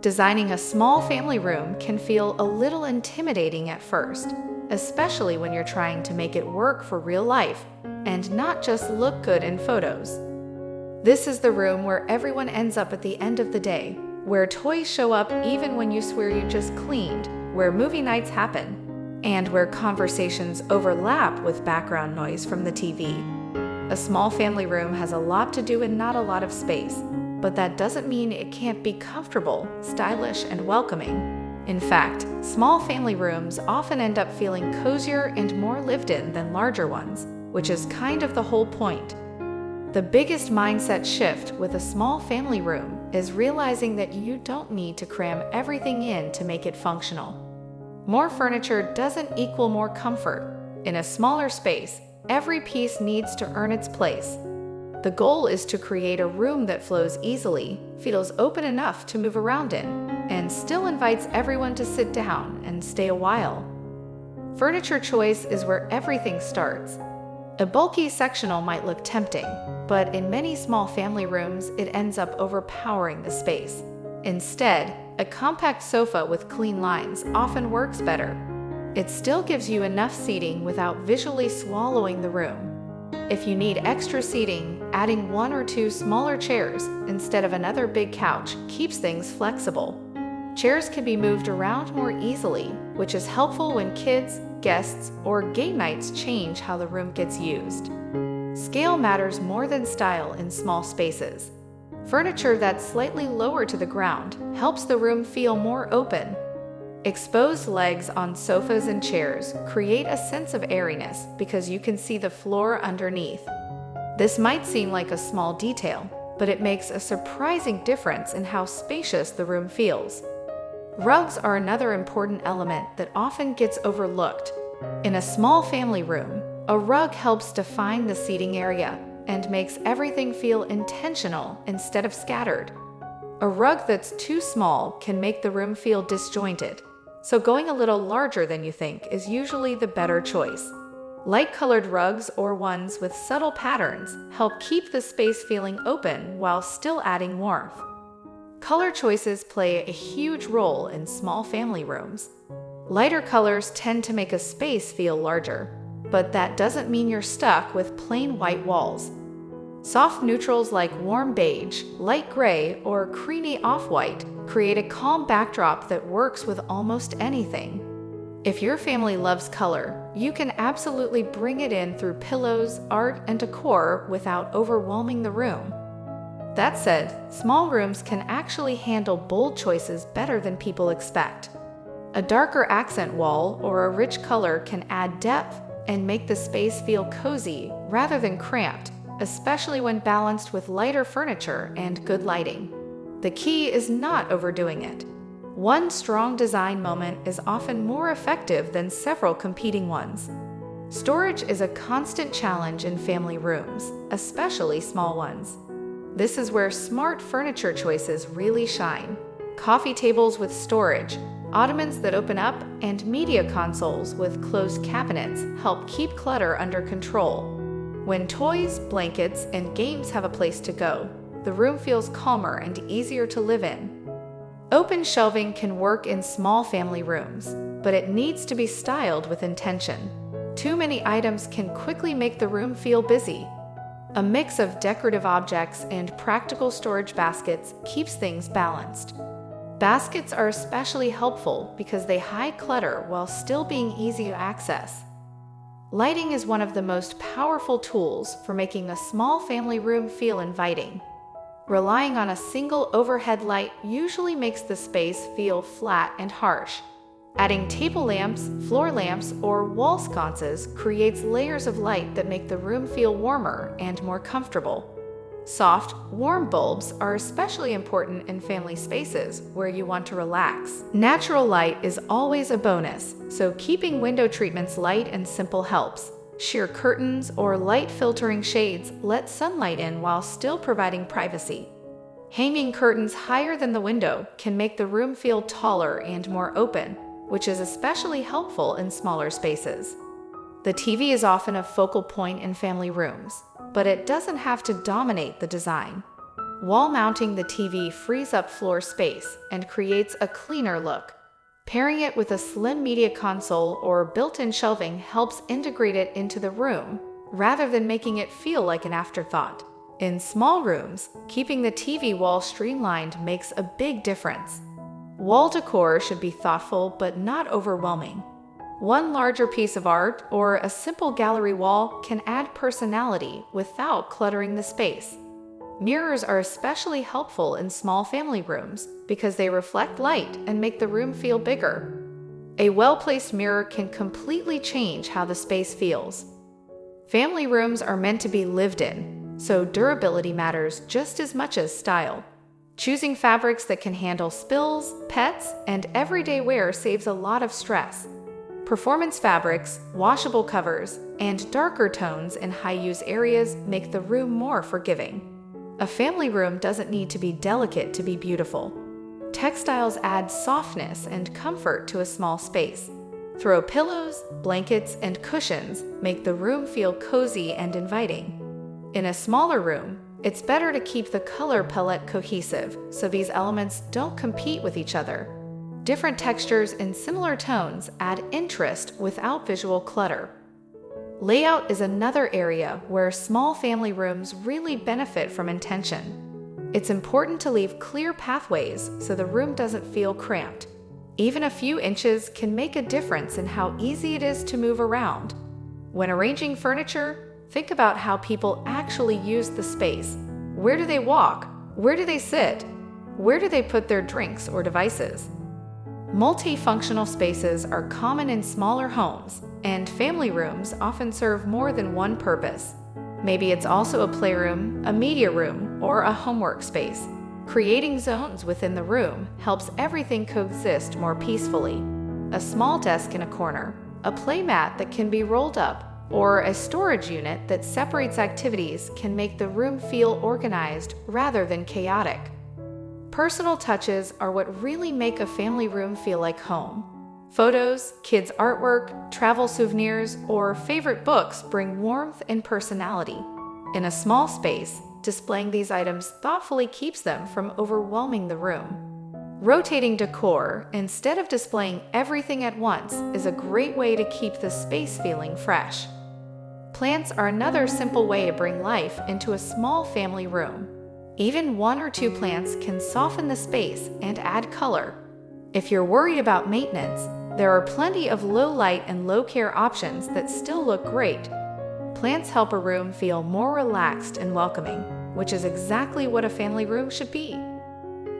Designing a small family room can feel a little intimidating at first, especially when you're trying to make it work for real life and not just look good in photos. This is the room where everyone ends up at the end of the day, where toys show up even when you swear you just cleaned, where movie nights happen, and where conversations overlap with background noise from the TV. A small family room has a lot to do and not a lot of space, but that doesn't mean it can't be comfortable, stylish, and welcoming. In fact, small family rooms often end up feeling cozier and more lived in than larger ones, which is kind of the whole point. The biggest mindset shift with a small family room is realizing that you don't need to cram everything in to make it functional. More furniture doesn't equal more comfort. In a smaller space, every piece needs to earn its place. The goal is to create a room that flows easily, feels open enough to move around in, and still invites everyone to sit down and stay a while. Furniture choice is where everything starts. A bulky sectional might look tempting, but in many small family rooms, it ends up overpowering the space. Instead, a compact sofa with clean lines often works better. It still gives you enough seating without visually swallowing the room. If you need extra seating, adding one or two smaller chairs instead of another big couch keeps things flexible. Chairs can be moved around more easily, which is helpful when kids, guests, or game nights change how the room gets used. Scale matters more than style in small spaces. Furniture that's slightly lower to the ground helps the room feel more open. Exposed legs on sofas and chairs create a sense of airiness because you can see the floor underneath. This might seem like a small detail, but it makes a surprising difference in how spacious the room feels. Rugs are another important element that often gets overlooked. In a small family room, a rug helps define the seating area and makes everything feel intentional instead of scattered. A rug that's too small can make the room feel disjointed, so going a little larger than you think is usually the better choice. Light-colored rugs or ones with subtle patterns help keep the space feeling open while still adding warmth. Color choices play a huge role in small family rooms. Lighter colors tend to make a space feel larger, but that doesn't mean you're stuck with plain white walls. Soft neutrals like warm beige, light gray, or creamy off-white create a calm backdrop that works with almost anything. If your family loves color, you can absolutely bring it in through pillows, art, and decor without overwhelming the room. That said, small rooms can actually handle bold choices better than people expect. A darker accent wall or a rich color can add depth and make the space feel cozy rather than cramped, especially when balanced with lighter furniture and good lighting. The key is not overdoing it. One strong design moment is often more effective than several competing ones. Storage is a constant challenge in family rooms, especially small ones. This is where smart furniture choices really shine. Coffee tables with storage, ottomans that open up, and media consoles with closed cabinets help keep clutter under control. When toys, blankets, and games have a place to go, the room feels calmer and easier to live in. Open shelving can work in small family rooms, but it needs to be styled with intention. Too many items can quickly make the room feel busy. A mix of decorative objects and practical storage baskets keeps things balanced. Baskets are especially helpful because they hide clutter while still being easy to access. Lighting is one of the most powerful tools for making a small family room feel inviting. Relying on a single overhead light usually makes the space feel flat and harsh. Adding table lamps, floor lamps, or wall sconces creates layers of light that make the room feel warmer and more comfortable. Soft, warm bulbs are especially important in family spaces where you want to relax. Natural light is always a bonus, so keeping window treatments light and simple helps. Sheer curtains or light filtering shades let sunlight in while still providing privacy. Hanging curtains higher than the window can make the room feel taller and more open, which is especially helpful in smaller spaces. The TV is often a focal point in family rooms, but it doesn't have to dominate the design. Wall mounting the TV frees up floor space and creates a cleaner look. Pairing it with a slim media console or built-in shelving helps integrate it into the room, rather than making it feel like an afterthought. In small rooms, keeping the TV wall streamlined makes a big difference. Wall decor should be thoughtful but not overwhelming. One larger piece of art or a simple gallery wall can add personality without cluttering the space. Mirrors are especially helpful in small family rooms because they reflect light and make the room feel bigger. A well-placed mirror can completely change how the space feels. Family rooms are meant to be lived in, so durability matters just as much as style. Choosing fabrics that can handle spills, pets, and everyday wear saves a lot of stress. Performance fabrics, washable covers, and darker tones in high-use areas make the room more forgiving. A family room doesn't need to be delicate to be beautiful. Textiles add softness and comfort to a small space. Throw pillows, blankets, and cushions make the room feel cozy and inviting. In a smaller room, it's better to keep the color palette cohesive so these elements don't compete with each other. Different textures in similar tones add interest without visual clutter. Layout is another area where small family rooms really benefit from intention. It's important to leave clear pathways so the room doesn't feel cramped. Even a few inches can make a difference in how easy it is to move around. When arranging furniture, think about how people actually use the space. Where do they walk? Where do they sit? Where do they put their drinks or devices? Multifunctional spaces are common in smaller homes, and family rooms often serve more than one purpose. Maybe it's also a playroom, a media room, or a homework space. Creating zones within the room helps everything coexist more peacefully. A small desk in a corner, a playmat that can be rolled up, or a storage unit that separates activities can make the room feel organized rather than chaotic. Personal touches are what really make a family room feel like home. Photos, kids' artwork, travel souvenirs, or favorite books bring warmth and personality. In a small space, displaying these items thoughtfully keeps them from overwhelming the room. Rotating decor instead of displaying everything at once is a great way to keep the space feeling fresh. Plants are another simple way to bring life into a small family room. Even 1 or 2 plants can soften the space and add color. If you're worried about maintenance, there are plenty of low-light and low-care options that still look great. Plants help a room feel more relaxed and welcoming, which is exactly what a family room should be.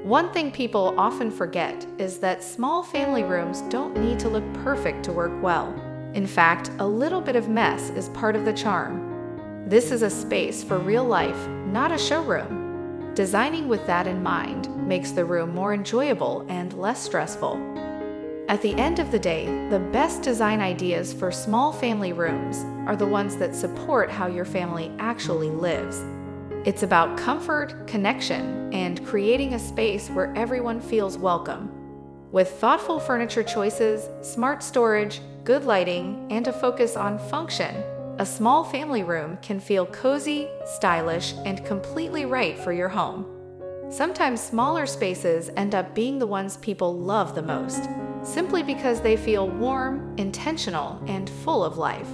One thing people often forget is that small family rooms don't need to look perfect to work well. In fact, a little bit of mess is part of the charm. This is a space for real life, not a showroom. Designing with that in mind makes the room more enjoyable and less stressful. At the end of the day, the best design ideas for small family rooms are the ones that support how your family actually lives. It's about comfort, connection, and creating a space where everyone feels welcome. With thoughtful furniture choices, smart storage, good lighting, and a focus on function, a small family room can feel cozy, stylish, and completely right for your home. Sometimes smaller spaces end up being the ones people love the most, simply because they feel warm, intentional, and full of life.